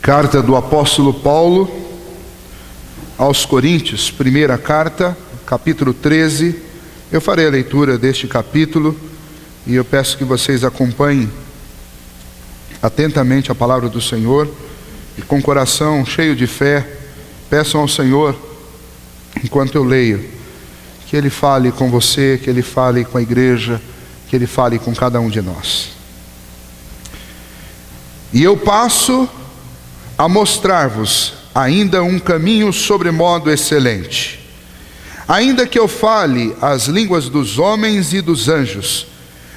Carta do apóstolo Paulo aos Coríntios, primeira carta, capítulo 13. Eu farei a leitura deste capítulo e eu peço que vocês acompanhem atentamente a palavra do Senhor e com coração cheio de fé, peçam ao Senhor, enquanto eu leio, que Ele fale com você, que Ele fale com a igreja, que Ele fale com cada um de nós. E eu passo a mostrar-vos ainda um caminho sobremodo excelente. Ainda que eu fale as línguas dos homens e dos anjos,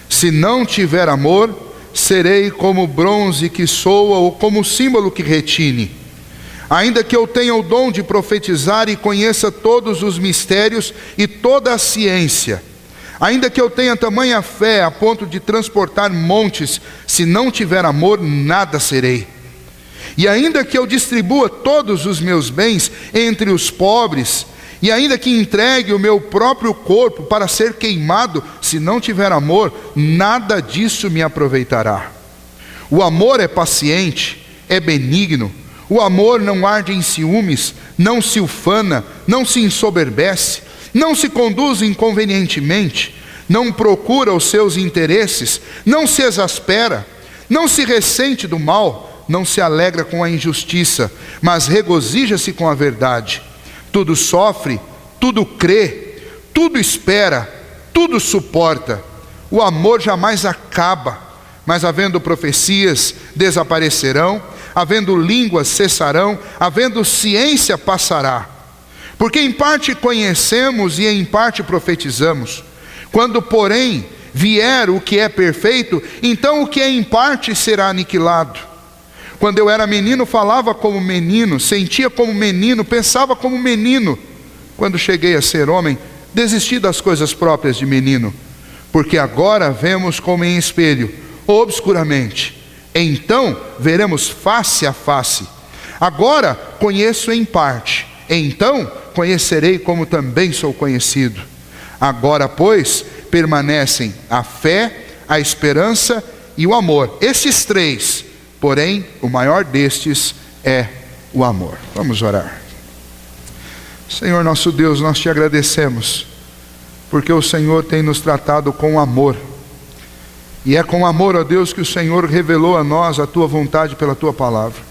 se não tiver amor, serei como bronze que soa ou como símbolo que retine. Ainda que eu tenha o dom de profetizar e conheça todos os mistérios e toda a ciência, ainda que eu tenha tamanha fé a ponto de transportar montes, se não tiver amor, nada serei. E ainda que eu distribua todos os meus bens entre os pobres, e ainda que entregue o meu próprio corpo para ser queimado, se não tiver amor, nada disso me aproveitará. O amor é paciente, é benigno. O amor não arde em ciúmes, não se ufana, não se ensoberbece, não se conduz inconvenientemente, não procura os seus interesses, não se exaspera, não se ressente do mal, não se alegra com a injustiça, mas regozija-se com a verdade. Tudo sofre, tudo crê, tudo espera, tudo suporta. O amor jamais acaba, mas havendo profecias, desaparecerão, havendo línguas, cessarão, havendo ciência, passará. Porque em parte conhecemos e em parte profetizamos. Quando, porém, vier o que é perfeito, então o que é em parte será aniquilado. Quando eu era menino, falava como menino, sentia como menino, pensava como menino. Quando cheguei a ser homem, desisti das coisas próprias de menino, porque agora vemos como em espelho, obscuramente. Então veremos face a face. Agora conheço em parte, então conhecerei como também sou conhecido. Agora, pois, permanecem a fé, a esperança e o amor. Esses três. Porém, o maior destes é o amor. Vamos orar. Senhor nosso Deus, nós te agradecemos, porque o Senhor tem nos tratado com amor. E é com amor, ó Deus, que o Senhor revelou a nós a tua vontade pela tua palavra.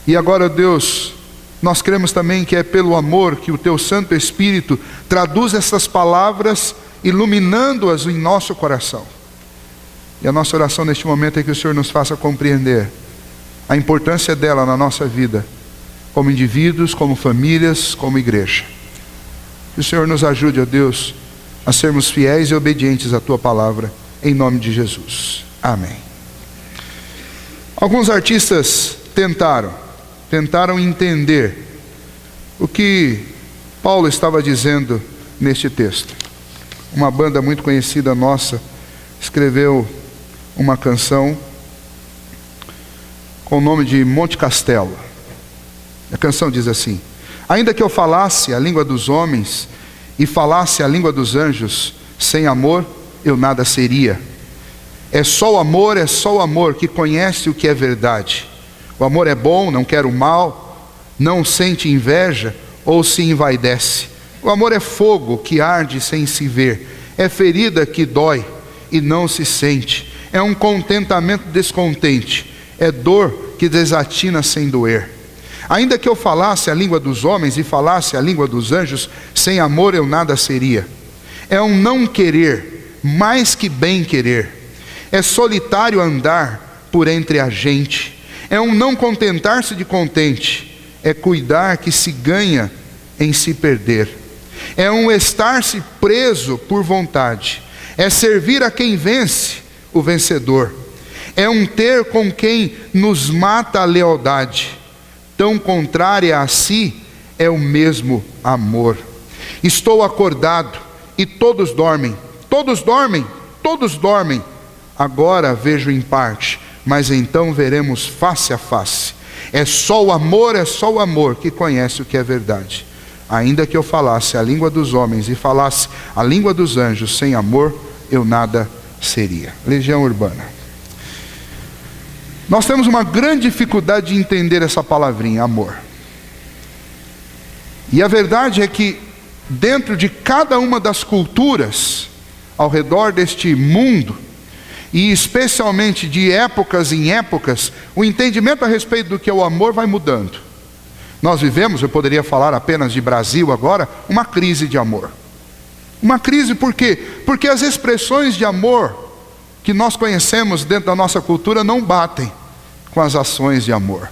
E agora, Deus, nós cremos também que é pelo amor que o teu Santo Espírito traduz essas palavras, iluminando-as em nosso coração. E a nossa oração neste momento é que o Senhor nos faça compreender a importância dela na nossa vida, como indivíduos, como famílias, como igreja. Que o Senhor nos ajude, ó Deus, a sermos fiéis e obedientes à tua palavra, em nome de Jesus. Amém. Alguns artistas tentaram entender o que Paulo estava dizendo neste texto. Uma banda muito conhecida nossa escreveu uma canção com o nome de Monte Castelo. A canção diz assim: ainda que eu falasse a língua dos homens e falasse a língua dos anjos, sem amor eu nada seria. É só o amor que conhece o que é verdade. O amor é bom, não quer o mal, não sente inveja ou se envaidece. O amor é fogo que arde sem se ver, é ferida que dói e não se sente, é um contentamento descontente, é dor que desatina sem doer. Ainda que eu falasse a língua dos homens e falasse a língua dos anjos, sem amor eu nada seria. É um não querer, mais que bem querer. É solitário andar por entre a gente. É um não contentar-se de contente. É cuidar que se ganha em se perder. É um estar-se preso por vontade. É servir a quem vence, o vencedor. É um ter com quem nos mata a lealdade. Tão contrária a si é o mesmo amor. Estou acordado e todos dormem. Todos dormem, todos dormem. Agora vejo em parte, mas então veremos face a face. É só o amor que conhece o que é verdade. Ainda que eu falasse a língua dos homens e falasse a língua dos anjos, sem amor eu nada seria. Legião Urbana. Nós temos uma grande dificuldade de entender essa palavrinha, amor. E a verdade é que dentro de cada uma das culturas ao redor deste mundo, e especialmente de épocas em épocas, o entendimento a respeito do que é o amor vai mudando. Nós vivemos, eu poderia falar apenas de Brasil agora, uma crise de amor. Uma crise por quê? Porque as expressões de amor que nós conhecemos dentro da nossa cultura não batem com as ações de amor.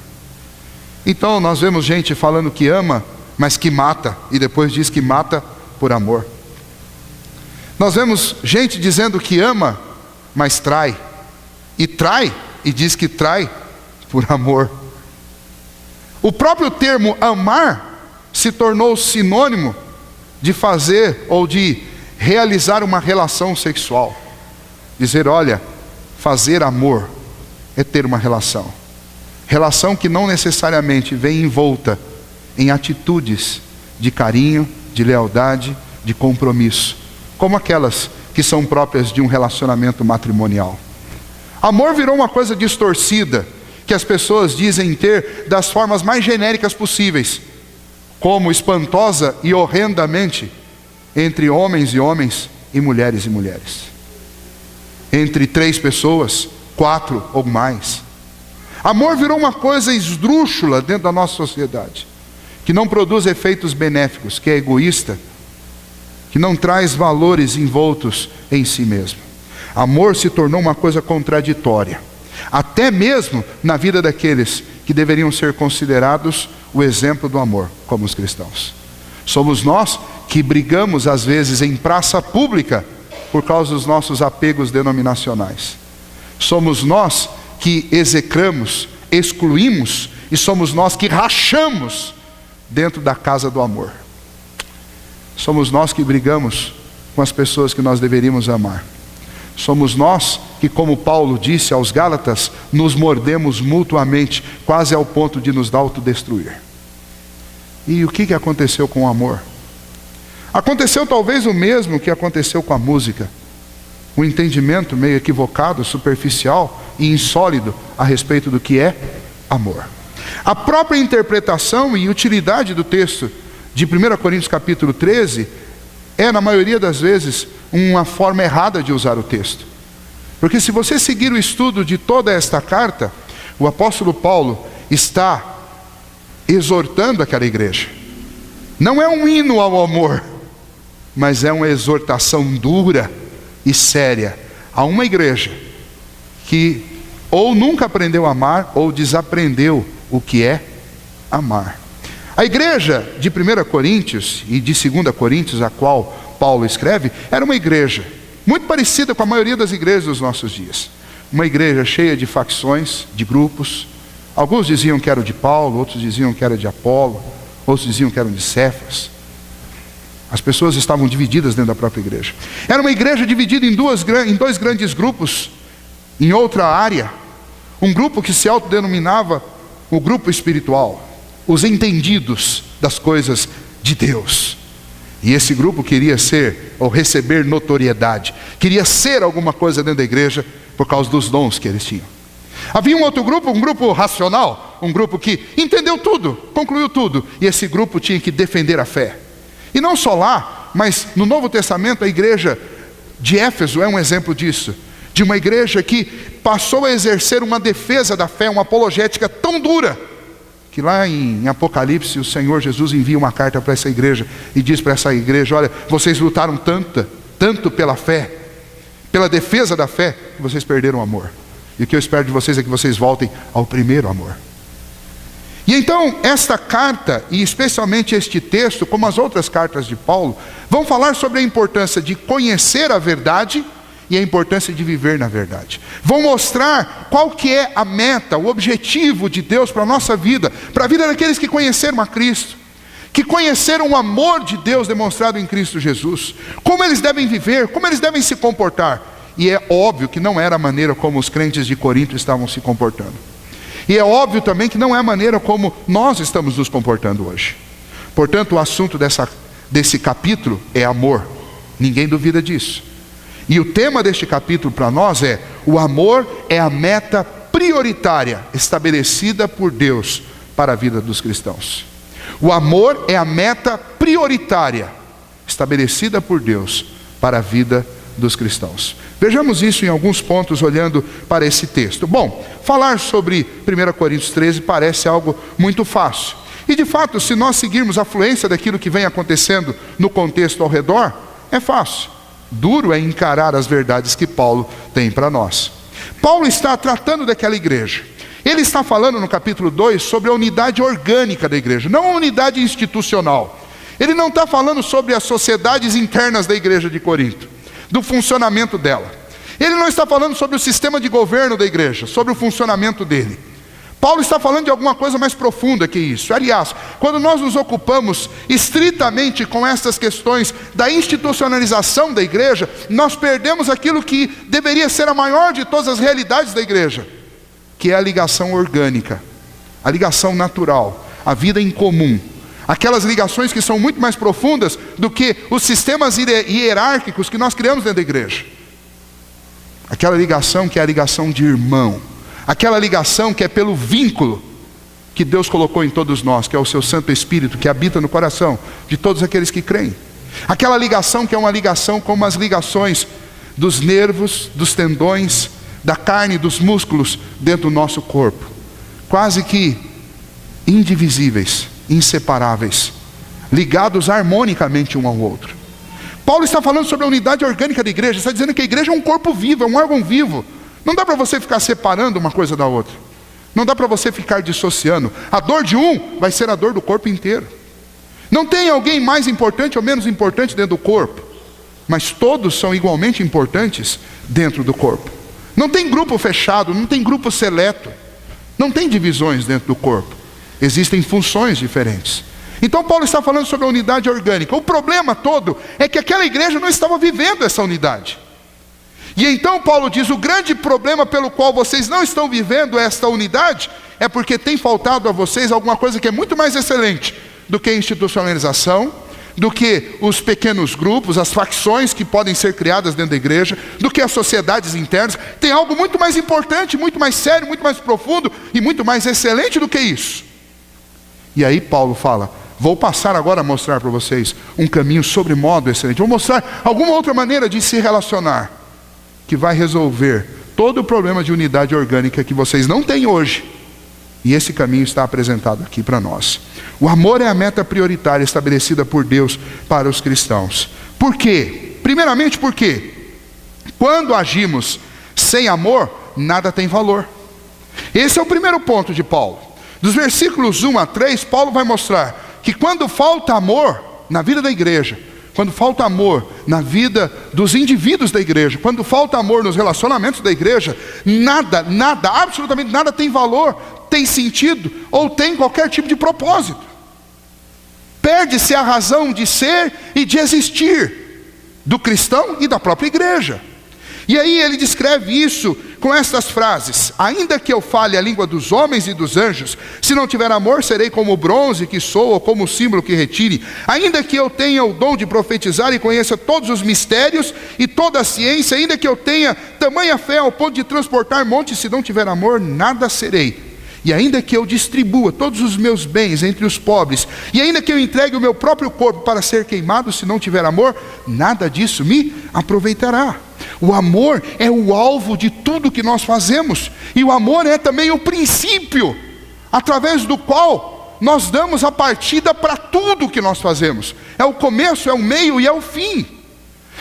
Então nós vemos gente falando que ama, mas que mata, e depois diz que mata por amor. Nós vemos gente dizendo que ama, mas trai, e diz que trai por amor. O próprio termo amar se tornou sinônimo de fazer ou de realizar uma relação sexual. Dizer, olha, fazer amor é ter uma relação. Relação que não necessariamente vem envolta em atitudes de carinho, de lealdade, de compromisso, como aquelas que são próprias de um relacionamento matrimonial. Amor virou uma coisa distorcida, que as pessoas dizem ter das formas mais genéricas possíveis, como espantosa e horrendamente entre homens e homens e mulheres, entre 3 pessoas, 4 ou mais. Amor virou uma coisa esdrúxula dentro da nossa sociedade, que não produz efeitos benéficos, que é egoísta, que não traz valores envoltos em si mesmo. Amor se tornou uma coisa contraditória, até mesmo na vida daqueles que deveriam ser considerados o exemplo do amor, como os cristãos. Somos nós que brigamos às vezes em praça pública por causa dos nossos apegos denominacionais. Somos nós que execramos, excluímos, e somos nós que rachamos dentro da casa do amor. Somos nós que brigamos com as pessoas que nós deveríamos amar. Somos nós que, como Paulo disse aos Gálatas, nos mordemos mutuamente, quase ao ponto de nos autodestruir. E o que aconteceu com o amor? Aconteceu talvez o mesmo que aconteceu com a música. Um entendimento meio equivocado, superficial e insólido a respeito do que é amor. A própria interpretação e utilidade do texto de 1 Coríntios capítulo 13 é, na maioria das vezes, uma forma errada de usar o texto. Porque se você seguir o estudo de toda esta carta, o apóstolo Paulo está exortando aquela igreja. Não é um hino ao amor, mas é uma exortação dura e séria a uma igreja que ou nunca aprendeu a amar ou desaprendeu o que é amar. A igreja de 1 Coríntios e de 2 Coríntios, a qual Paulo escreve, era uma igreja muito parecida com a maioria das igrejas dos nossos dias. Uma igreja cheia de facções, de grupos. Alguns diziam que era de Paulo, outros diziam que era de Apolo, outros diziam que eram de Cefas. As pessoas estavam divididas dentro da própria igreja. Era uma igreja dividida em dois grandes grupos, em outra área. Um grupo que se autodenominava o grupo espiritual, os entendidos das coisas de Deus. E esse grupo queria ser, ou receber notoriedade, queria ser alguma coisa dentro da igreja por causa dos dons que eles tinham. Havia um outro grupo, um grupo racional, um grupo que entendeu tudo, concluiu tudo, e esse grupo tinha que defender a fé. E não só lá, mas no Novo Testamento a igreja de Éfeso é um exemplo disso, de uma igreja que passou a exercer uma defesa da fé, uma apologética tão dura, que lá em Apocalipse o Senhor Jesus envia uma carta para essa igreja e diz para essa igreja: olha, vocês lutaram tanto pela fé, pela defesa da fé, que vocês perderam o amor. E o que eu espero de vocês é que vocês voltem ao primeiro amor. E então esta carta, e especialmente este texto, como as outras cartas de Paulo, vão falar sobre a importância de conhecer a verdade e a importância de viver na verdade. Vão mostrar qual que é a meta, o objetivo de Deus para a nossa vida, para a vida daqueles que conheceram a Cristo, que conheceram o amor de Deus demonstrado em Cristo Jesus, como eles devem viver, como eles devem se comportar. E é óbvio que não era a maneira como os crentes de Corinto estavam se comportando. E é óbvio também que não é a maneira como nós estamos nos comportando hoje. Portanto, o assunto desse capítulo é amor. Ninguém duvida disso. E o tema deste capítulo para nós é: o amor é a meta prioritária estabelecida por Deus para a vida dos cristãos. O amor é a meta prioritária estabelecida por Deus para a vida dos cristãos. Vejamos isso em alguns pontos olhando para esse texto. Bom, falar sobre 1 Coríntios 13 parece algo muito fácil. E de fato, se nós seguirmos a fluência daquilo que vem acontecendo no contexto ao redor, é fácil. Duro é encarar as verdades que Paulo tem para nós. Paulo está tratando daquela igreja. Ele está falando no capítulo 2 sobre a unidade orgânica da igreja, não a unidade institucional. Ele não está falando sobre as sociedades internas da igreja de Corinto, do funcionamento dela. Ele não está falando sobre o sistema de governo da igreja, sobre o funcionamento dele. Paulo está falando de alguma coisa mais profunda que isso. Aliás, quando nós nos ocupamos estritamente com essas questões da institucionalização da igreja, nós perdemos aquilo que deveria ser a maior de todas as realidades da igreja, que é a ligação orgânica, a ligação natural, a vida em comum. Aquelas ligações que são muito mais profundas do que os sistemas hierárquicos que nós criamos dentro da igreja. Aquela ligação que é a ligação de irmão. Aquela ligação que é pelo vínculo que Deus colocou em todos nós, que é o seu Santo Espírito, que habita no coração de todos aqueles que creem. Aquela ligação que é uma ligação como as ligações dos nervos, dos tendões, da carne, dos músculos dentro do nosso corpo. Quase que indivisíveis, inseparáveis, ligados harmonicamente um ao outro. Paulo está falando sobre a unidade orgânica da igreja, está dizendo que a igreja é um corpo vivo, é um órgão vivo. Não dá para você ficar separando uma coisa da outra. Não dá para você ficar dissociando. A dor de um vai ser a dor do corpo inteiro. Não tem alguém mais importante ou menos importante dentro do corpo, mas todos são igualmente importantes dentro do corpo. Não tem grupo fechado, não tem grupo seleto, não tem divisões dentro do corpo. Existem funções diferentes. Então Paulo está falando sobre a unidade orgânica. O problema todo é que aquela igreja não estava vivendo essa unidade. E então Paulo diz, o grande problema pelo qual vocês não estão vivendo esta unidade é porque tem faltado a vocês alguma coisa que é muito mais excelente do que a institucionalização, do que os pequenos grupos, as facções que podem ser criadas dentro da igreja, do que as sociedades internas. Tem algo muito mais importante, muito mais sério, muito mais profundo e muito mais excelente do que isso. E aí Paulo fala, vou passar agora a mostrar para vocês um caminho sobre modo excelente. Vou mostrar alguma outra maneira de se relacionar, que vai resolver todo o problema de unidade orgânica que vocês não têm hoje. E esse caminho está apresentado aqui para nós. O amor é a meta prioritária estabelecida por Deus para os cristãos. Por quê? Primeiramente porque quando agimos sem amor, nada tem valor. Esse é o primeiro ponto de Paulo. Dos versículos 1 a 3, Paulo vai mostrar que quando falta amor na vida da igreja, quando falta amor na vida dos indivíduos da igreja, quando falta amor nos relacionamentos da igreja, nada, absolutamente nada tem valor, tem sentido ou tem qualquer tipo de propósito. Perde-se a razão de ser e de existir do cristão e da própria igreja. E aí ele descreve isso com estas frases: ainda que eu fale a língua dos homens e dos anjos, se não tiver amor, serei como o bronze que soa, ou como o símbolo que retire. Ainda que eu tenha o dom de profetizar e conheça todos os mistérios e toda a ciência, ainda que eu tenha tamanha fé ao ponto de transportar montes, se não tiver amor, nada serei. E ainda que eu distribua todos os meus bens entre os pobres, e ainda que eu entregue o meu próprio corpo para ser queimado, se não tiver amor, nada disso me aproveitará. O amor é o alvo de tudo que nós fazemos, e o amor é também o princípio através do qual nós damos a partida para tudo que nós fazemos. É o começo, é o meio e é o fim.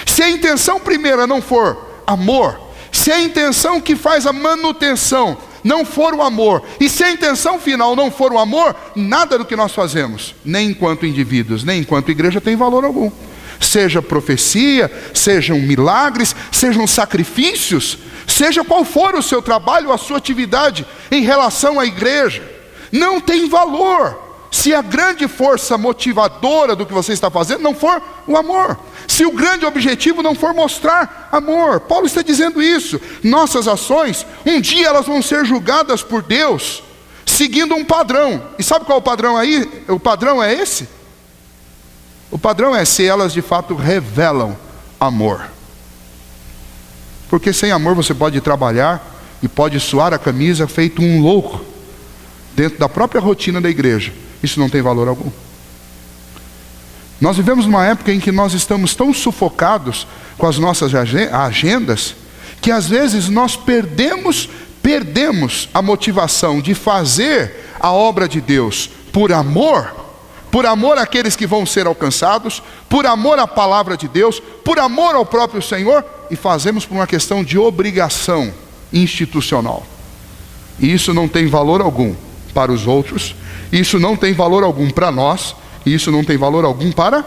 Se a intenção primeira não for amor, se a intenção que faz a manutenção não for o amor, e se a intenção final não for o amor, nada do que nós fazemos, nem enquanto indivíduos, nem enquanto igreja, tem valor algum. Seja profecia, sejam milagres, sejam sacrifícios, seja qual for o seu trabalho, a sua atividade em relação à igreja, não tem valor se a grande força motivadora do que você está fazendo não for o amor, se o grande objetivo não for mostrar amor. Paulo está dizendo isso. Nossas ações, um dia elas vão ser julgadas por Deus, seguindo um padrão. E sabe qual é o padrão aí? O padrão é esse? O padrão é se elas de fato revelam amor. Porque sem amor você pode trabalhar, e pode suar a camisa feito um louco dentro da própria rotina da igreja. Isso não tem valor algum. Nós vivemos numa época em que nós estamos tão sufocados com as nossas agendas, que às vezes nós perdemos a motivação de fazer a obra de Deus por amor àqueles que vão ser alcançados, por amor à palavra de Deus, por amor ao próprio Senhor, e fazemos por uma questão de obrigação institucional. E isso não tem valor algum para os outros, isso não tem valor algum para nós, e isso não tem valor algum para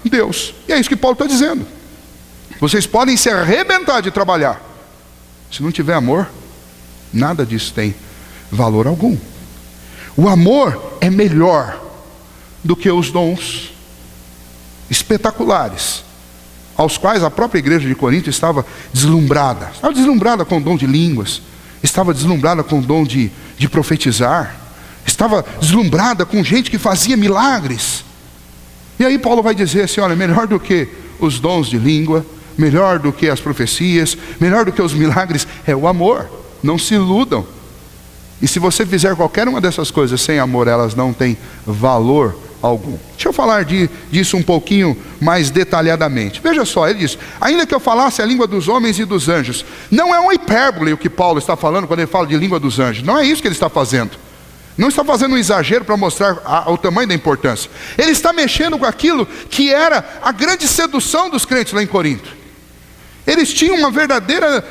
Deus. E é isso que Paulo está dizendo. Vocês podem se arrebentar de trabalhar, se não tiver amor, nada disso tem valor algum. O amor é melhor do que os dons espetaculares, aos quais a própria igreja de Corinto estava deslumbrada. Estava deslumbrada com o dom de línguas, estava deslumbrada com o dom de profetizar, estava deslumbrada com gente que fazia milagres. E aí Paulo vai dizer assim, olha, melhor do que os dons de língua, melhor do que as profecias, melhor do que os milagres, é o amor. Não se iludam. E se você fizer qualquer uma dessas coisas sem amor, elas não têm valor algum. Deixa eu falar disso um pouquinho mais detalhadamente. Veja só, ele diz, ainda que eu falasse a língua dos homens e dos anjos. Não é uma hipérbole o que Paulo está falando quando ele fala de língua dos anjos. Não é isso que ele está fazendo. Não está fazendo um exagero para mostrar o tamanho da importância. Ele está mexendo com aquilo que era a grande sedução dos crentes lá em Corinto. Eles tinham uma verdadeira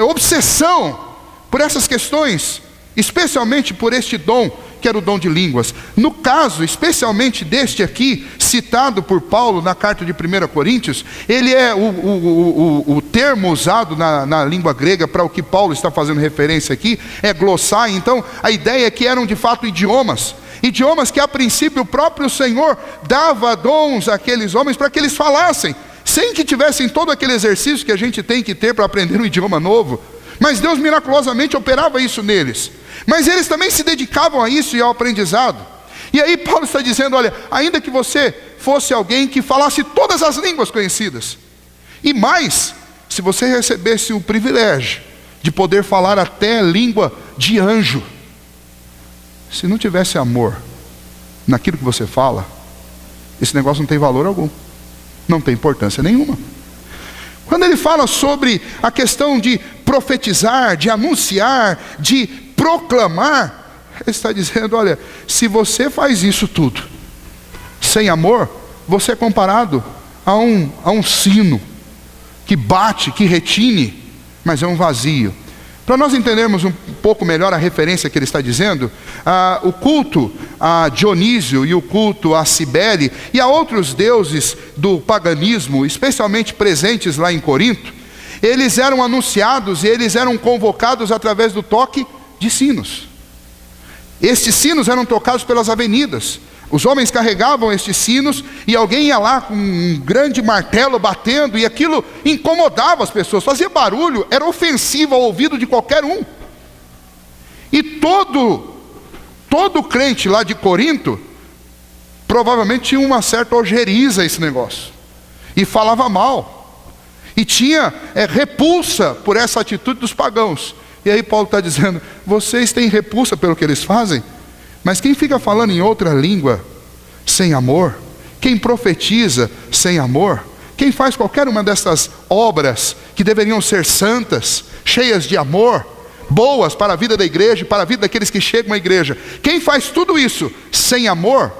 obsessão por essas questões, especialmente por este dom, que era o dom de línguas. No caso, especialmente deste aqui, citado por Paulo na carta de 1 Coríntios, ele é o termo usado na língua grega para o que Paulo está fazendo referência aqui, é glossai. Então, a ideia é que eram de fato idiomas que a princípio o próprio Senhor dava dons àqueles homens para que eles falassem, sem que tivessem todo aquele exercício que a gente tem que ter para aprender um idioma novo. Mas Deus miraculosamente operava isso neles. Mas eles também se dedicavam a isso e ao aprendizado. E aí Paulo está dizendo, olha, ainda que você fosse alguém que falasse todas as línguas conhecidas, e mais, se você recebesse o privilégio de poder falar até língua de anjo, se não tivesse amor naquilo que você fala, esse negócio não tem valor algum, não tem importância nenhuma. Quando ele fala sobre a questão de profetizar, de anunciar, de proclamar, ele está dizendo, olha, se você faz isso tudo sem amor, você é comparado a um sino que bate, que retine, mas é um vazio. Para nós entendermos um pouco melhor a referência que ele está dizendo, o culto a Dionísio e o culto a Cibele e a outros deuses do paganismo, especialmente presentes lá em Corinto, eles eram anunciados e eles eram convocados através do toque de sinos. Estes sinos eram tocados pelas avenidas. Os homens carregavam estes sinos e alguém ia lá com um grande martelo batendo, e aquilo incomodava as pessoas, fazia barulho, era ofensivo ao ouvido de qualquer um. E todo crente lá de Corinto provavelmente tinha uma certa ojeriza a esse negócio, e falava mal, e tinha repulsa por essa atitude dos pagãos. E aí Paulo está dizendo, vocês têm repulsa pelo que eles fazem? Mas quem fica falando em outra língua sem amor, quem profetiza sem amor, quem faz qualquer uma dessas obras que deveriam ser santas, cheias de amor, boas para a vida da igreja e para a vida daqueles que chegam à igreja, quem faz tudo isso sem amor,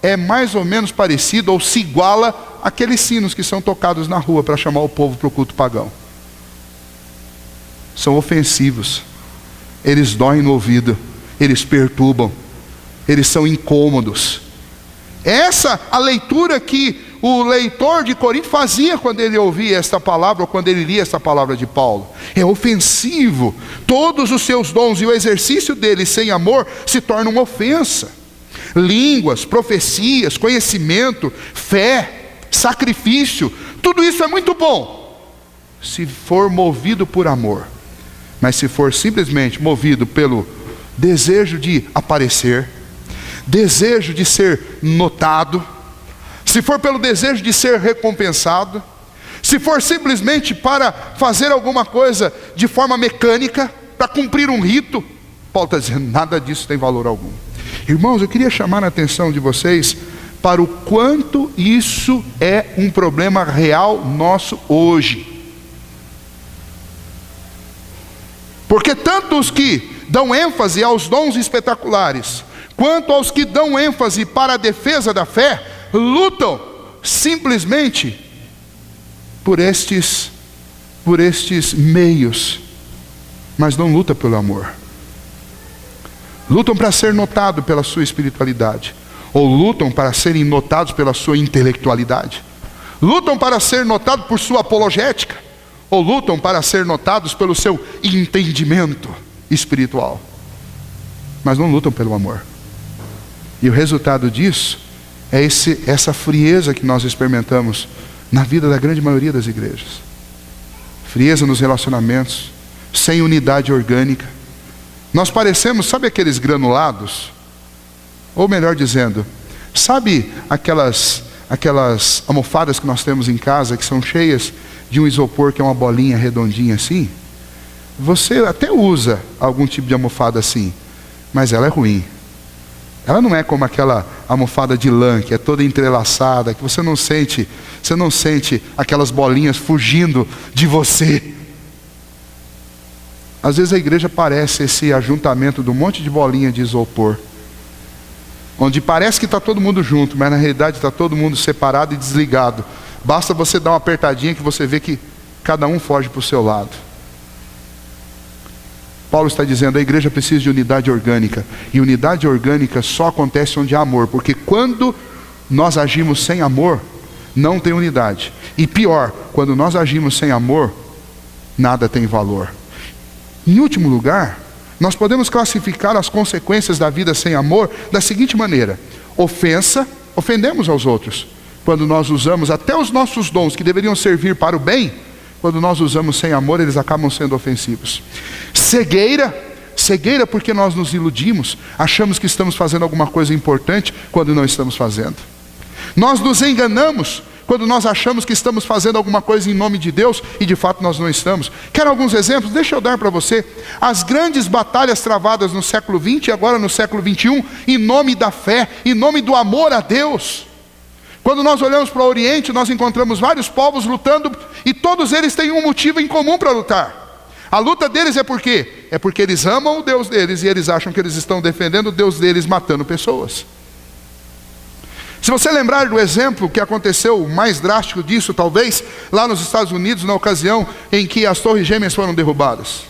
é mais ou menos parecido ou se iguala àqueles sinos que são tocados na rua para chamar o povo para o culto pagão. São ofensivos, eles doem no ouvido, eles perturbam, eles são incômodos. Essa a leitura que o leitor de Corinto fazia quando ele ouvia esta palavra, ou quando ele lia esta palavra de Paulo. É ofensivo. Todos os seus dons e o exercício deles sem amor se tornam ofensa. Línguas, profecias, conhecimento, fé, sacrifício, tudo isso é muito bom, se for movido por amor. Mas se for simplesmente movido pelo desejo de aparecer, desejo de ser notado, se for pelo desejo de ser recompensado, se for simplesmente para fazer alguma coisa de forma mecânica, para cumprir um rito, Paulo está dizendo, nada disso tem valor algum. Irmãos, eu queria chamar a atenção de vocês para o quanto isso é um problema real nosso hoje. Porque tanto os que dão ênfase aos dons espetaculares, quanto aos que dão ênfase para a defesa da fé, lutam simplesmente por estes meios, mas não lutam pelo amor. Lutam para ser notado pela sua espiritualidade, ou lutam para serem notados pela sua intelectualidade, lutam para ser notados por sua apologética, ou lutam para ser notados pelo seu entendimento espiritual, mas não lutam pelo amor. E o resultado disso é essa frieza que nós experimentamos na vida da grande maioria das igrejas. Frieza nos relacionamentos, sem unidade orgânica. Nós parecemos, sabe aqueles granulados? Ou melhor dizendo, sabe aquelas almofadas que nós temos em casa, que são cheias de um isopor que é uma bolinha redondinha assim? Você até usa algum tipo de almofada assim, mas ela é ruim. Ela não é como aquela almofada de lã, que é toda entrelaçada, que você não sente aquelas bolinhas fugindo de você. Às vezes a igreja parece esse ajuntamento de um monte de bolinha de isopor, onde parece que está todo mundo junto, mas na realidade está todo mundo separado e desligado. Basta você dar uma apertadinha que você vê que cada um foge para o seu lado. Paulo está dizendo, a igreja precisa de unidade orgânica. E unidade orgânica só acontece onde há amor. Porque quando nós agimos sem amor, não tem unidade. E pior, quando nós agimos sem amor, nada tem valor. Em último lugar, nós podemos classificar as consequências da vida sem amor da seguinte maneira. Ofendemos aos outros. Quando nós usamos até os nossos dons que deveriam servir para o bem, quando nós usamos sem amor, eles acabam sendo ofensivos. Cegueira porque nós nos iludimos, achamos que estamos fazendo alguma coisa importante quando não estamos fazendo. Nós nos enganamos quando nós achamos que estamos fazendo alguma coisa em nome de Deus e de fato nós não estamos. Quer alguns exemplos? Deixa eu dar para você. As grandes batalhas travadas no século XX e agora no século XXI, em nome da fé, em nome do amor a Deus. Quando nós olhamos para o Oriente, nós encontramos vários povos lutando e todos eles têm um motivo em comum para lutar. A luta deles é por quê? É porque eles amam o Deus deles e eles acham que eles estão defendendo o Deus deles matando pessoas. Se você lembrar do exemplo que aconteceu, o mais drástico disso talvez, lá nos Estados Unidos, na ocasião em que as torres gêmeas foram derrubadas.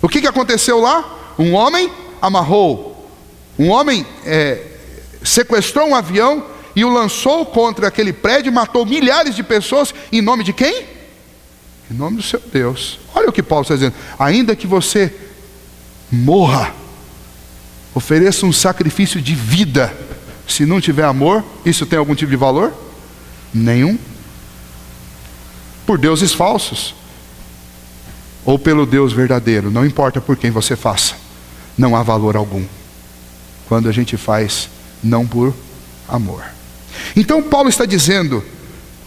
O que aconteceu lá? Um homem sequestrou um avião e o lançou contra aquele prédio, matou milhares de pessoas, em nome de quem? Em nome do seu Deus. Olha o que Paulo está dizendo. Ainda que você morra, ofereça um sacrifício de vida, se não tiver amor, isso tem algum tipo de valor? Nenhum. Por deuses falsos, ou pelo Deus verdadeiro, não importa por quem você faça, não há valor algum, quando a gente faz não por amor. Então Paulo está dizendo,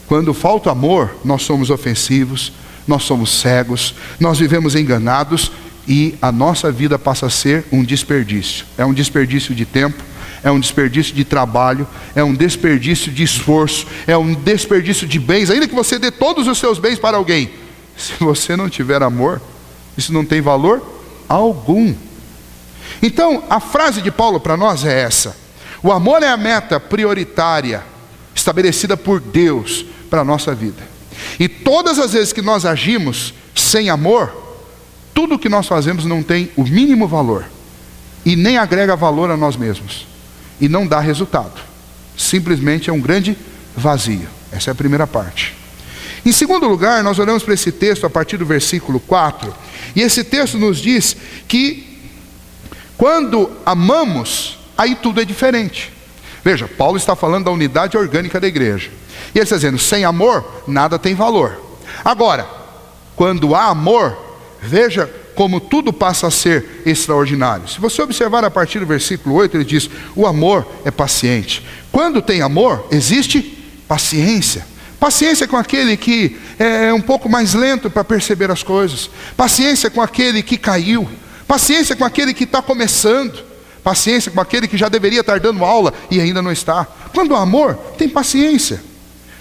quando falta amor, nós somos ofensivos, nós somos cegos, nós vivemos enganados e a nossa vida passa a ser um desperdício. É um desperdício de tempo, é um desperdício de trabalho, é um desperdício de esforço, é um desperdício de bens, ainda que você dê todos os seus bens para alguém. Se você não tiver amor, isso não tem valor algum. Então, a frase de Paulo para nós é essa: o amor é a meta prioritária estabelecida por Deus para a nossa vida. E todas as vezes que nós agimos sem amor, tudo que nós fazemos não tem o mínimo valor e nem agrega valor a nós mesmos e não dá resultado. Simplesmente é um grande vazio. Essa é a primeira parte. Em segundo lugar, nós olhamos para esse texto a partir do versículo 4, e esse texto nos diz que quando amamos, aí tudo é diferente. Veja, Paulo está falando da unidade orgânica da igreja, e ele está dizendo, sem amor, nada tem valor. Agora, quando há amor, veja como tudo passa a ser extraordinário. Se você observar a partir do versículo 8, ele diz, o amor é paciente. Quando tem amor, existe paciência. Paciência com aquele que é um pouco mais lento para perceber as coisas. Paciência com aquele que caiu. Paciência com aquele que está começando. Paciência com aquele que já deveria estar dando aula e ainda não está. Quando há amor, tem paciência.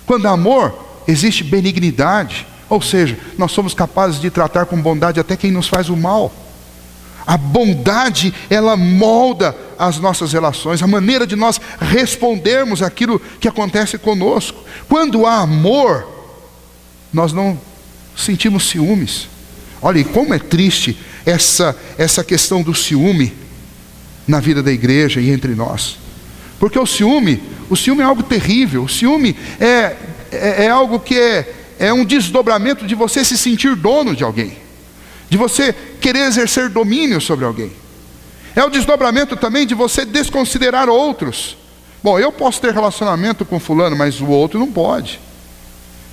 Quando há amor, existe benignidade. Ou seja, nós somos capazes de tratar com bondade até quem nos faz o mal. A bondade, ela molda as nossas relações, a maneira de nós respondermos aquilo que acontece conosco. Quando há amor, nós não sentimos ciúmes. Olha, e como é triste essa questão do ciúme na vida da igreja e entre nós. Porque o ciúme é algo terrível. O ciúme é algo que é um desdobramento de você se sentir dono de alguém, de você querer exercer domínio sobre alguém. É o desdobramento também de você desconsiderar outros. Bom, eu posso ter relacionamento com fulano, mas o outro não pode.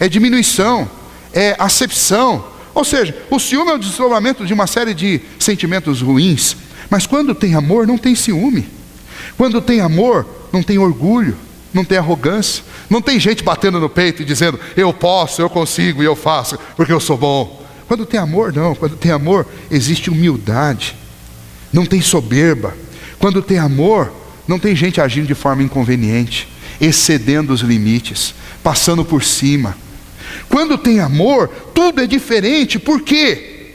É diminuição, é acepção. Ou seja, o ciúme é o desdobramento de uma série de sentimentos ruins. Mas quando tem amor, não tem ciúme. Quando tem amor, não tem orgulho, não tem arrogância, não tem gente batendo no peito e dizendo, eu posso, eu consigo e eu faço, porque eu sou bom. Quando tem amor, não. Quando tem amor, existe humildade, não tem soberba. Quando tem amor, não tem gente agindo de forma inconveniente, excedendo os limites, passando por cima. Quando tem amor, tudo é diferente. Por quê?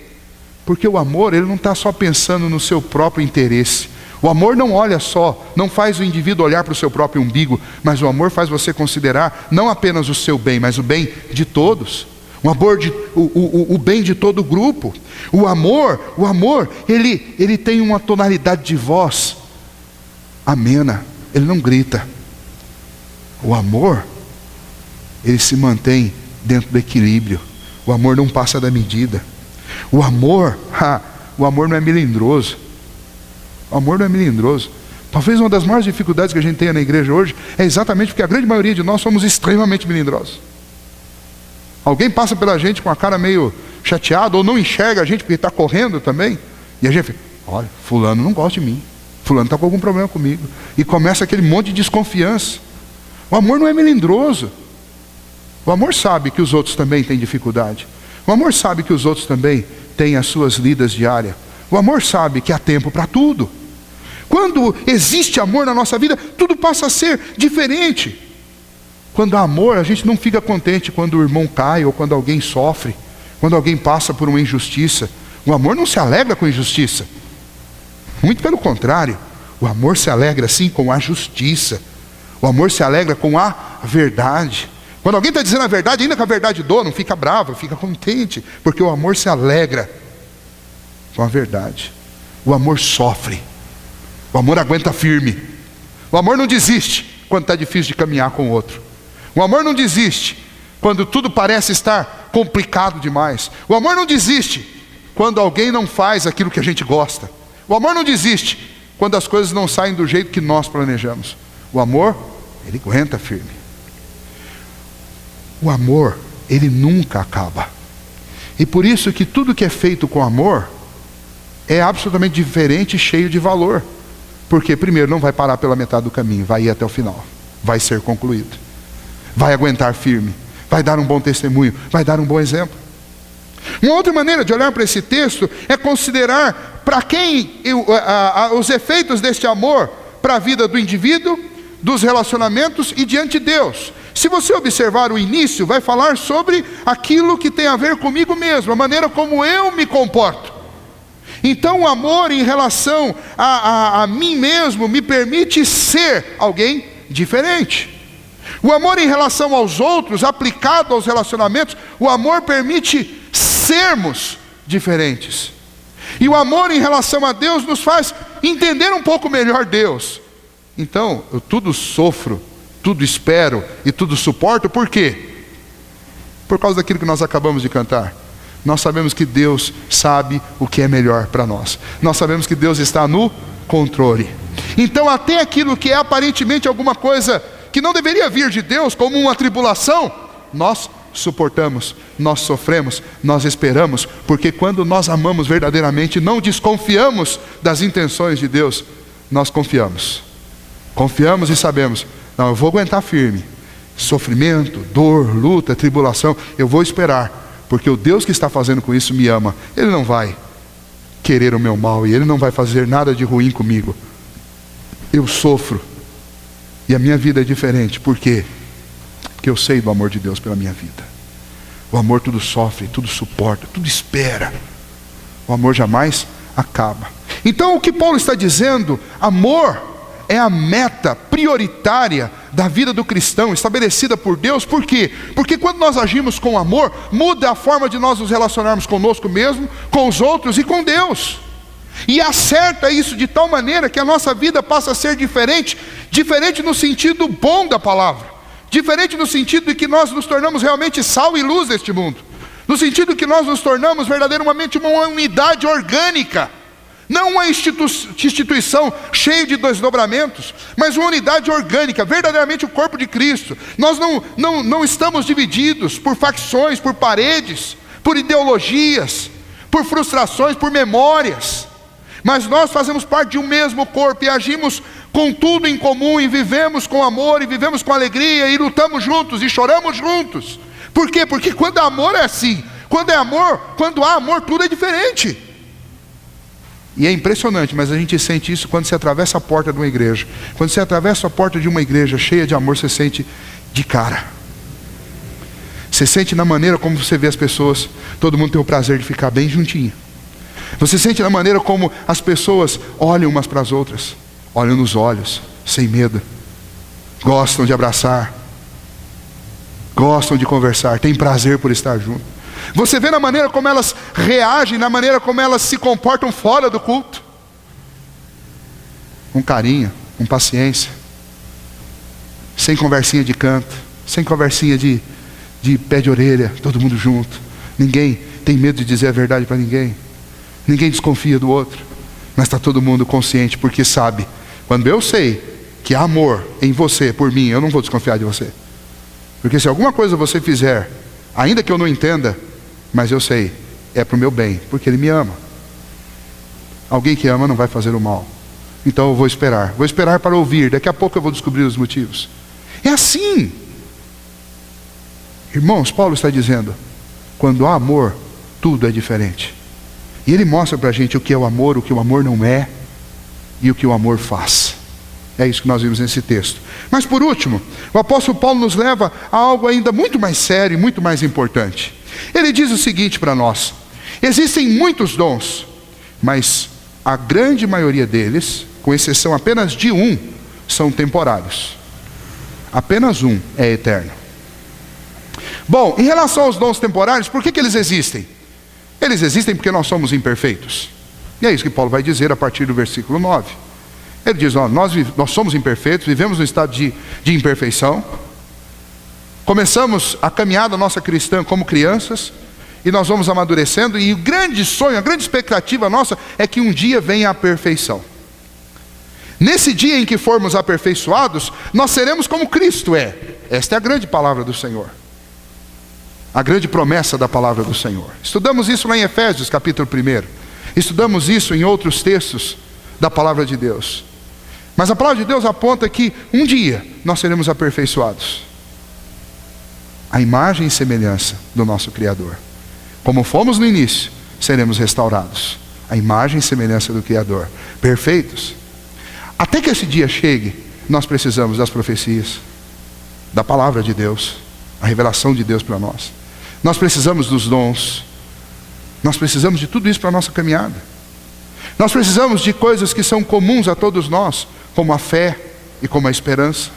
Porque o amor, ele não está só pensando no seu próprio interesse. O amor não olha só, não faz o indivíduo olhar para o seu próprio umbigo, mas o amor faz você considerar não apenas o seu bem, mas o bem de todos. O bem de todo o grupo. O amor, ele tem uma tonalidade de voz amena, ele não grita. O amor, ele se mantém dentro do equilíbrio. O amor não passa da medida. O amor não é melindroso. O amor não é melindroso. Talvez uma das maiores dificuldades que a gente tenha na igreja hoje é exatamente porque a grande maioria de nós somos extremamente melindrosos. Alguém passa pela gente com a cara meio chateada, ou não enxerga a gente porque está correndo também, e a gente fica, olha, fulano não gosta de mim, fulano está com algum problema comigo, e começa aquele monte de desconfiança. O amor não é melindroso. O amor sabe que os outros também têm dificuldade. O amor sabe que os outros também têm as suas lidas diárias. O amor sabe que há tempo para tudo. Quando existe amor na nossa vida, tudo passa a ser diferente. Quando há amor, a gente não fica contente quando o irmão cai, ou quando alguém sofre, quando alguém passa por uma injustiça. O amor não se alegra com injustiça. Muito pelo contrário. O amor se alegra sim com a justiça. O amor se alegra com a verdade. Quando alguém está dizendo a verdade, ainda que a verdade doa, não fica bravo, fica contente, porque o amor se alegra com a verdade. O amor sofre. O amor aguenta firme. O amor não desiste quando está difícil de caminhar com o outro. O amor não desiste quando tudo parece estar complicado demais. O amor não desiste quando alguém não faz aquilo que a gente gosta. O amor não desiste quando as coisas não saem do jeito que nós planejamos. O amor, ele aguenta firme. O amor, ele nunca acaba. E por isso que tudo que é feito com amor é absolutamente diferente e cheio de valor. Porque primeiro não vai parar pela metade do caminho, vai ir até o final, vai ser concluído, vai aguentar firme, vai dar um bom testemunho, vai dar um bom exemplo. Uma outra maneira de olhar para esse texto é considerar para quem os efeitos deste amor para a vida do indivíduo, dos relacionamentos e diante de Deus. Se você observar o início, vai falar sobre aquilo que tem a ver comigo mesmo, a maneira como eu me comporto. Então o amor em relação a mim mesmo me permite ser alguém diferente. O amor em relação aos outros, aplicado aos relacionamentos, o amor permite sermos diferentes. E o amor em relação a Deus nos faz entender um pouco melhor Deus. Então, eu tudo sofro, tudo espero e tudo suporto, por quê? Por causa daquilo que nós acabamos de cantar. Nós sabemos que Deus sabe o que é melhor para nós. Nós sabemos que Deus está no controle. Então até aquilo que é aparentemente alguma coisa que não deveria vir de Deus, como uma tribulação, nós suportamos, nós sofremos, nós esperamos, porque quando nós amamos verdadeiramente, não desconfiamos das intenções de Deus, nós confiamos. Confiamos e sabemos, não, eu vou aguentar firme, sofrimento, dor, luta, tribulação, eu vou esperar, porque o Deus que está fazendo com isso me ama. Ele não vai querer o meu mal e Ele não vai fazer nada de ruim comigo. Eu sofro e a minha vida é diferente. Por quê? Porque eu sei do amor de Deus pela minha vida. O amor tudo sofre, tudo suporta, tudo espera. O amor jamais acaba. Então o que Paulo está dizendo, amor é a meta prioritária da vida do cristão, estabelecida por Deus. Por quê? Porque quando nós agimos com amor, muda a forma de nós nos relacionarmos conosco mesmo, com os outros e com Deus. E acerta isso de tal maneira que a nossa vida passa a ser diferente, diferente no sentido bom da palavra, diferente no sentido de que nós nos tornamos realmente sal e luz deste mundo, no sentido que nós nos tornamos verdadeiramente uma unidade orgânica, não uma instituição cheia de desdobramentos, mas uma unidade orgânica, verdadeiramente o corpo de Cristo. Nós não estamos divididos por facções, por paredes, por ideologias, por frustrações, por memórias, mas nós fazemos parte de um mesmo corpo e agimos com tudo em comum, e vivemos com amor, e vivemos com alegria, e lutamos juntos, e choramos juntos. Por quê? Porque quando há amor é assim. Quando há amor, tudo é diferente. E é impressionante, mas a gente sente isso quando você atravessa a porta de uma igreja. Quando você atravessa a porta de uma igreja cheia de amor, você sente de cara. Você sente na maneira como você vê as pessoas, todo mundo tem o prazer de ficar bem juntinho. Você sente na maneira como as pessoas olham umas para as outras, olham nos olhos, sem medo, gostam de abraçar, gostam de conversar, têm prazer por estar junto. Você vê na maneira como elas reagem, na maneira como elas se comportam fora do culto, com carinho, com paciência, sem conversinha de canto, sem conversinha de pé de orelha, todo mundo junto. Ninguém tem medo de dizer a verdade para ninguém, ninguém desconfia do outro, mas está todo mundo consciente, porque sabe, quando eu sei que há amor em você, por mim, eu não vou desconfiar de você, porque se alguma coisa você fizer, ainda que eu não entenda, mas eu sei, é para o meu bem, porque Ele me ama. Alguém que ama não vai fazer o mal. Então eu vou esperar para ouvir, daqui a pouco eu vou descobrir os motivos. É assim. Irmãos, Paulo está dizendo, quando há amor, tudo é diferente. E ele mostra para a gente o que é o amor, o que o amor não é, e o que o amor faz. É isso que nós vimos nesse texto. Mas por último, o apóstolo Paulo nos leva a algo ainda muito mais sério e muito mais importante. Ele diz o seguinte para nós: existem muitos dons, mas a grande maioria deles, com exceção apenas de um, são temporários. Apenas um é eterno. Bom, em relação aos dons temporários, por que eles existem? Eles existem porque nós somos imperfeitos. E é isso que Paulo vai dizer a partir do versículo 9. Ele diz, nós somos imperfeitos, vivemos no estado de imperfeição. Começamos a caminhada nossa cristã como crianças, e nós vamos amadurecendo, e o grande sonho, a grande expectativa nossa é que um dia venha a perfeição. Nesse dia em que formos aperfeiçoados, nós seremos como Cristo é. Esta é a grande palavra do Senhor, a grande promessa da palavra do Senhor. Estudamos isso lá em Efésios capítulo 1, estudamos isso em outros textos da palavra de Deus. Mas a palavra de Deus aponta que um dia nós seremos aperfeiçoados, a imagem e semelhança do nosso Criador. Como fomos no início, seremos restaurados, a imagem e semelhança do Criador, perfeitos. Até que esse dia chegue, nós precisamos das profecias, da palavra de Deus, a revelação de Deus para nós. Nós precisamos dos dons, nós precisamos de tudo isso para a nossa caminhada. Nós precisamos de coisas que são comuns a todos nós, como a fé e como a esperança.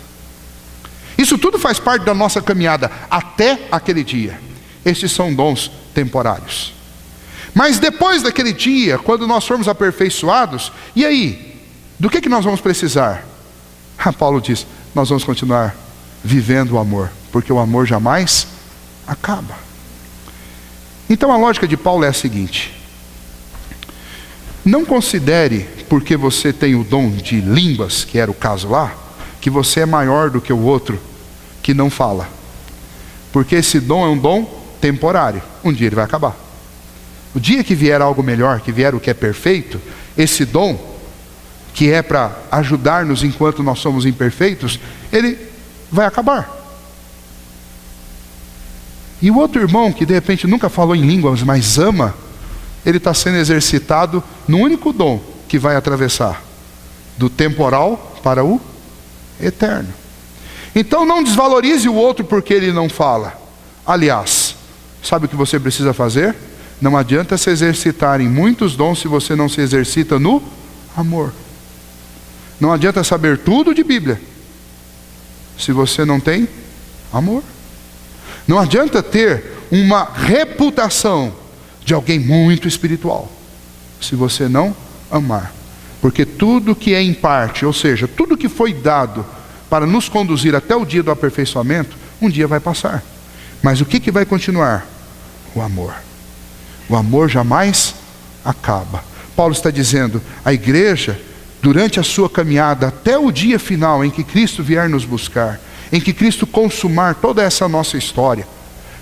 Isso tudo faz parte da nossa caminhada até aquele dia. Estes são dons temporários. Mas depois daquele dia, quando nós formos aperfeiçoados, e aí? Do que nós vamos precisar? Paulo diz, nós vamos continuar vivendo o amor, porque o amor jamais acaba. Então a lógica de Paulo é a seguinte: não considere, porque você tem o dom de línguas, que era o caso lá, que você é maior do que o outro que não fala. Porque esse dom é um dom temporário. Um dia ele vai acabar. O dia que vier algo melhor, que vier o que é perfeito, esse dom, que é para ajudar-nos enquanto nós somos imperfeitos, ele vai acabar. E o outro irmão, que de repente nunca falou em línguas, mas ama, ele está sendo exercitado no único dom que vai atravessar do temporal para o eterno. Então não desvalorize o outro porque ele não fala. Aliás, sabe o que você precisa fazer? Não adianta se exercitar em muitos dons se você não se exercita no amor. Não adianta saber tudo de Bíblia se você não tem amor. Não adianta ter uma reputação de alguém muito espiritual se você não amar. Porque tudo que é em parte, ou seja, tudo que foi dado para nos conduzir até o dia do aperfeiçoamento, um dia vai passar. Mas o que vai continuar? O amor. O amor jamais acaba. Paulo está dizendo, a igreja, durante a sua caminhada até o dia final em que Cristo vier nos buscar, em que Cristo consumar toda essa nossa história,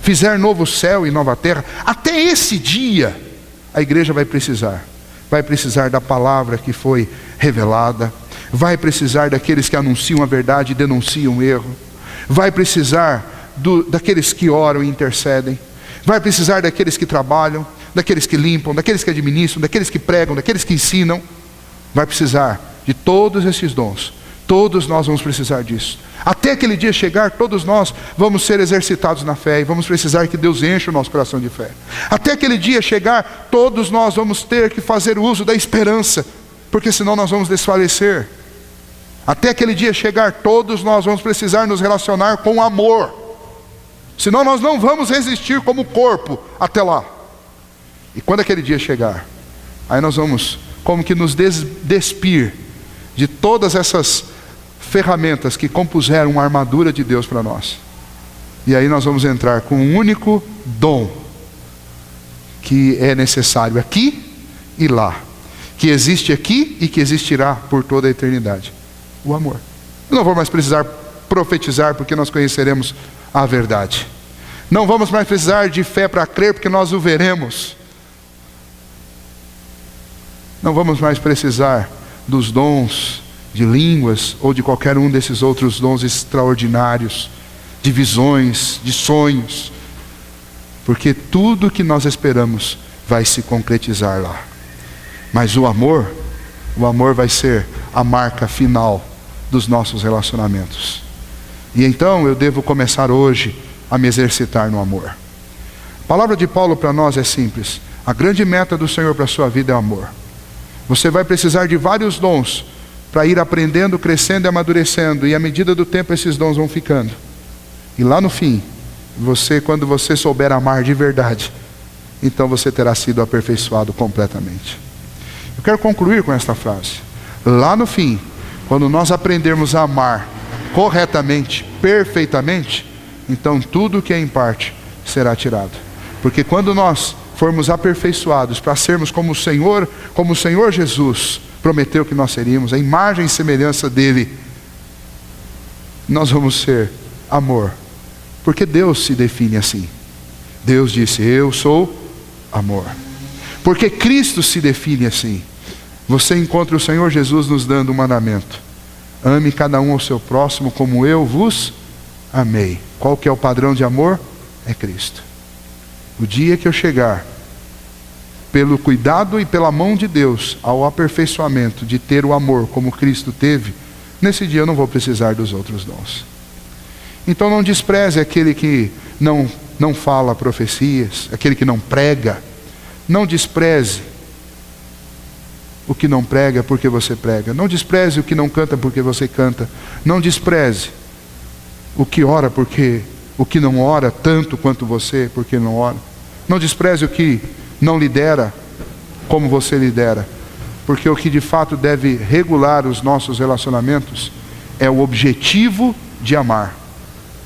fizer novo céu e nova terra, até esse dia, a igreja vai precisar da palavra que foi revelada, vai precisar daqueles que anunciam a verdade e denunciam o erro, vai precisar daqueles que oram e intercedem, vai precisar daqueles que trabalham, daqueles que limpam, daqueles que administram, daqueles que pregam, daqueles que ensinam. Vai precisar de todos esses dons. Todos nós vamos precisar disso. Até aquele dia chegar, todos nós vamos ser exercitados na fé e vamos precisar que Deus encha o nosso coração de fé. Até aquele dia chegar, todos nós vamos ter que fazer uso da esperança, porque senão nós vamos desfalecer. Até aquele dia chegar, todos nós vamos precisar nos relacionar com amor, senão nós não vamos resistir como corpo até lá. E quando aquele dia chegar, aí nós vamos como que nos despir de todas essas ferramentas que compuseram uma armadura de Deus para nós. E aí nós vamos entrar com um único dom que é necessário aqui e lá, que existe aqui e que existirá por toda a eternidade: o amor. Eu não vou mais precisar profetizar porque nós conheceremos a verdade. Não vamos mais precisar de fé para crer porque nós o veremos. Não vamos mais precisar dos dons de línguas ou de qualquer um desses outros dons extraordinários, de visões, de sonhos, porque tudo que nós esperamos vai se concretizar lá. Mas o amor vai ser a marca final dos nossos relacionamentos. E então eu devo começar hoje a me exercitar no amor. A palavra de Paulo para nós é simples: a grande meta do Senhor para a sua vida é o amor. Você vai precisar de vários dons para ir aprendendo, crescendo e amadurecendo, e à medida do tempo esses dons vão ficando. E lá no fim, quando você souber amar de verdade, então você terá sido aperfeiçoado completamente. Eu quero concluir com esta frase: lá no fim, quando nós aprendermos a amar corretamente, perfeitamente, então tudo que é em parte será tirado. Porque quando nós formos aperfeiçoados para sermos como o Senhor Jesus prometeu que nós seríamos, a imagem e semelhança dele, nós vamos ser amor. Porque Deus se define assim. Deus disse: eu sou amor. Porque Cristo se define assim. Você encontra o Senhor Jesus nos dando um mandamento: ame cada um ao seu próximo como eu vos amei. Qual que é o padrão de amor? É Cristo. O dia que eu chegar, pelo cuidado e pela mão de Deus, ao aperfeiçoamento de ter o amor como Cristo teve, nesse dia eu não vou precisar dos outros dons. Então não despreze aquele que não fala profecias, aquele que não prega. Não despreze o que não prega porque você prega. Não despreze o que não canta porque você canta. Não despreze o que ora porque o que não ora tanto quanto você porque não ora. Não despreze o que não lidera como você lidera, porque o que de fato deve regular os nossos relacionamentos é o objetivo de amar,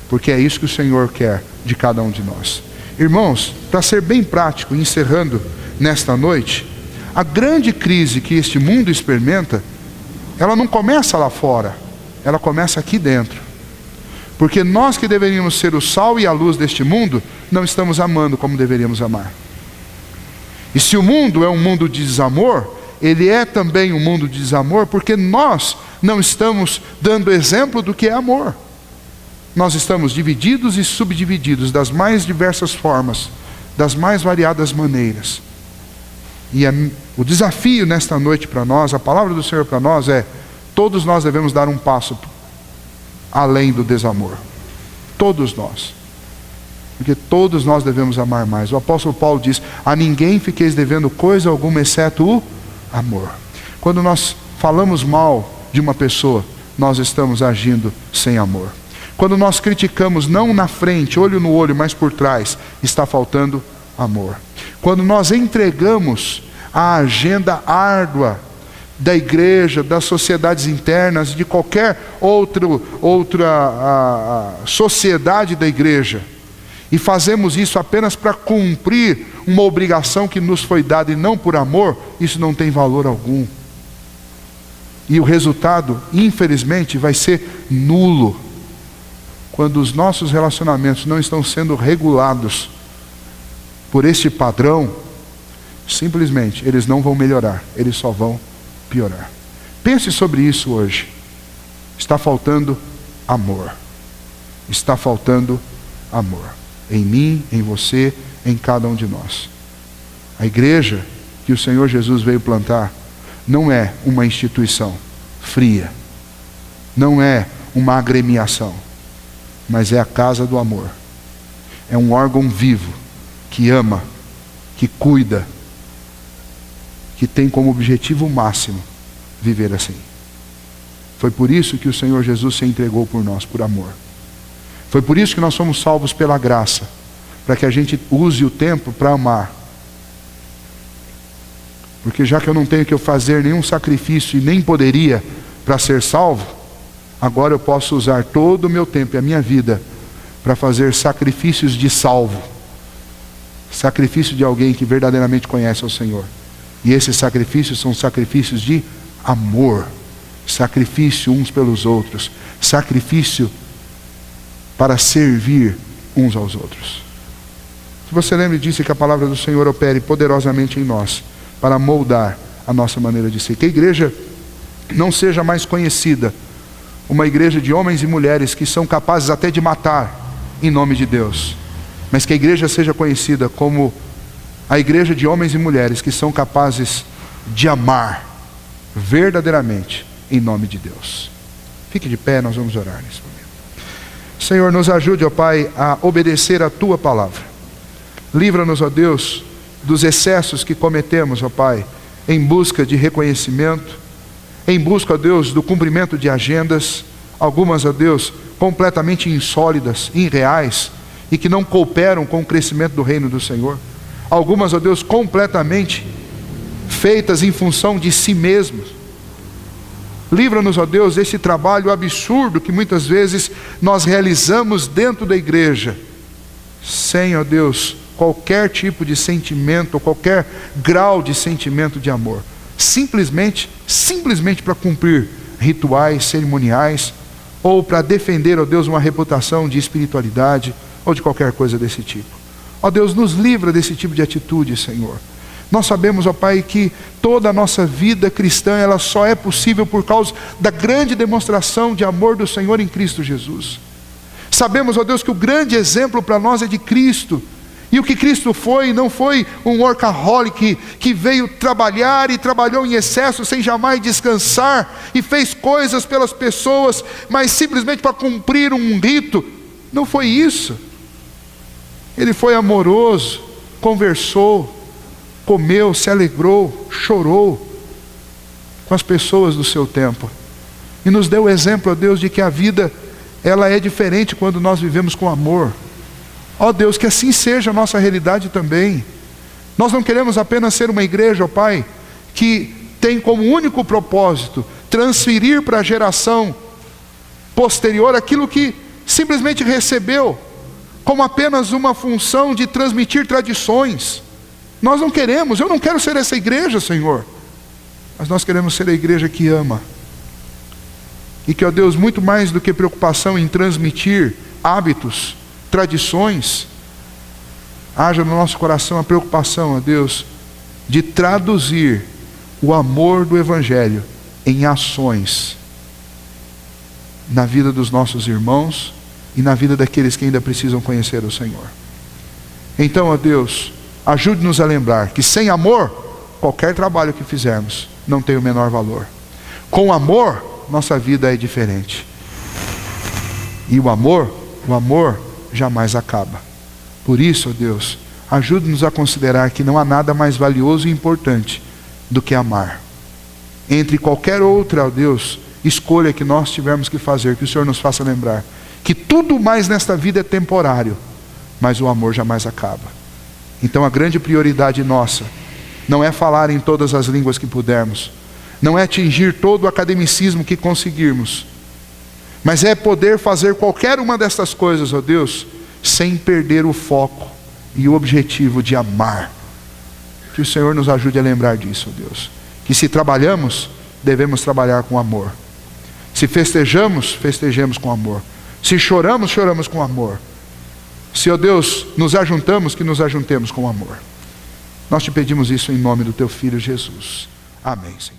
porque é isso que o Senhor quer de cada um de nós. Irmãos, para ser bem prático, encerrando nesta noite, a grande crise que este mundo experimenta, ela não começa lá fora, ela começa aqui dentro. Porque nós que deveríamos ser o sal e a luz deste mundo, não estamos amando como deveríamos amar. E se o mundo é um mundo de desamor, ele é também um mundo de desamor porque nós não estamos dando exemplo do que é amor. nós estamos divididos e subdivididos das mais diversas formas, das mais variadas maneiras. E o desafio nesta noite para nós, a palavra do Senhor para nós é: todos nós devemos dar um passo além do desamor. Todos nós. Porque todos nós devemos amar mais. O apóstolo Paulo diz: a ninguém fiqueis devendo coisa alguma, exceto o amor. Quando nós falamos mal de uma pessoa, nós estamos agindo sem amor. Quando nós criticamos não na frente, olho no olho, mas por trás, está faltando amor. Quando nós entregamos a agenda árdua da igreja, das sociedades internas, de qualquer outra sociedade da igreja, e fazemos isso apenas para cumprir uma obrigação que nos foi dada e não por amor, isso não tem valor algum. E o resultado, infelizmente, vai ser nulo. Quando os nossos relacionamentos não estão sendo regulados por este padrão, simplesmente eles não vão melhorar, eles só vão piorar. Pense sobre isso hoje. Está faltando amor. Está faltando amor. Em mim, em você, em cada um de nós. A igreja que o Senhor Jesus veio plantar não é uma instituição fria, não é uma agremiação, mas é a casa do amor. É um órgão vivo que ama, que cuida, que tem como objetivo máximo viver assim. Foi por isso que o Senhor Jesus se entregou por nós, por amor. Foi por isso que nós somos salvos pela graça, para que a gente use o tempo para amar. Porque já que eu não tenho que fazer nenhum sacrifício e nem poderia para ser salvo, agora eu posso usar todo o meu tempo e a minha vida para fazer sacrifícios de salvo. Sacrifício de alguém que verdadeiramente conhece o Senhor. E esses sacrifícios são sacrifícios de amor. Sacrifício uns pelos outros. Sacrifício para servir uns aos outros. Que você lembre disso e que a palavra do Senhor opere poderosamente em nós, para moldar a nossa maneira de ser. Que a igreja não seja mais conhecida uma igreja de homens e mulheres que são capazes até de matar em nome de Deus, mas que a igreja seja conhecida como a igreja de homens e mulheres que são capazes de amar verdadeiramente em nome de Deus. Fique de pé, nós vamos orar nesse momento. Senhor, nos ajude, ó Pai, a obedecer a Tua palavra. Livra-nos, ó Deus, dos excessos que cometemos, ó Pai, em busca de reconhecimento, em busca, ó Deus, do cumprimento de agendas, algumas, ó Deus, completamente insólidas, irreais, e que não cooperam com o crescimento do reino do Senhor. Algumas, ó Deus, completamente feitas em função de si mesmos. Livra-nos, ó Deus, desse trabalho absurdo que muitas vezes nós realizamos dentro da igreja, sem, ó Deus, qualquer tipo de sentimento, ou qualquer grau de sentimento de amor. Simplesmente para cumprir rituais, cerimoniais, ou para defender, ó Deus, uma reputação de espiritualidade, ou de qualquer coisa desse tipo. Ó Deus, nos livra desse tipo de atitude, Senhor. Nós sabemos, ó Pai, que toda a nossa vida cristã, ela só é possível por causa da grande demonstração de amor do Senhor em Cristo Jesus. Sabemos, ó Deus, que o grande exemplo para nós é de Cristo. E o que Cristo foi, não foi um workaholic que veio trabalhar e trabalhou em excesso sem jamais descansar e fez coisas pelas pessoas, mas simplesmente para cumprir um rito. Não foi isso. Ele foi amoroso, conversou, comeu, se alegrou, chorou com as pessoas do seu tempo. E nos deu o exemplo, ó Deus, de que a vida, ela é diferente quando nós vivemos com amor. Ó Deus, que assim seja a nossa realidade também. Nós não queremos apenas ser uma igreja, ó Pai, que tem como único propósito transferir para a geração posterior aquilo que simplesmente recebeu, como apenas uma função de transmitir tradições. Nós não queremos, eu não quero ser essa igreja, Senhor, mas nós queremos ser a igreja que ama. E que, ó Deus, muito mais do que preocupação em transmitir hábitos, tradições, haja no nosso coração a preocupação, ó Deus, de traduzir o amor do Evangelho em ações na vida dos nossos irmãos e na vida daqueles que ainda precisam conhecer o Senhor. Então, ó Deus, ajude-nos a lembrar que sem amor, qualquer trabalho que fizermos não tem o menor valor. Com amor, nossa vida é diferente. E o amor jamais acaba. Por isso, ó Deus, ajude-nos a considerar que não há nada mais valioso e importante do que amar. Entre qualquer outra, ó Deus, escolha que nós tivermos que fazer, que o Senhor nos faça lembrar que tudo mais nesta vida é temporário, mas o amor jamais acaba. Então a grande prioridade nossa não é falar em todas as línguas que pudermos, não é atingir todo o academicismo que conseguirmos, mas é poder fazer qualquer uma destas coisas, ó Deus, sem perder o foco e o objetivo de amar. Que o Senhor nos ajude a lembrar disso, ó Deus. Que se trabalhamos, devemos trabalhar com amor. Se festejamos, festejemos com amor. Se choramos, choramos com amor. Se, ó Deus, nos ajuntamos, que nos ajuntemos com amor. Nós te pedimos isso em nome do teu Filho Jesus. Amém, Senhor.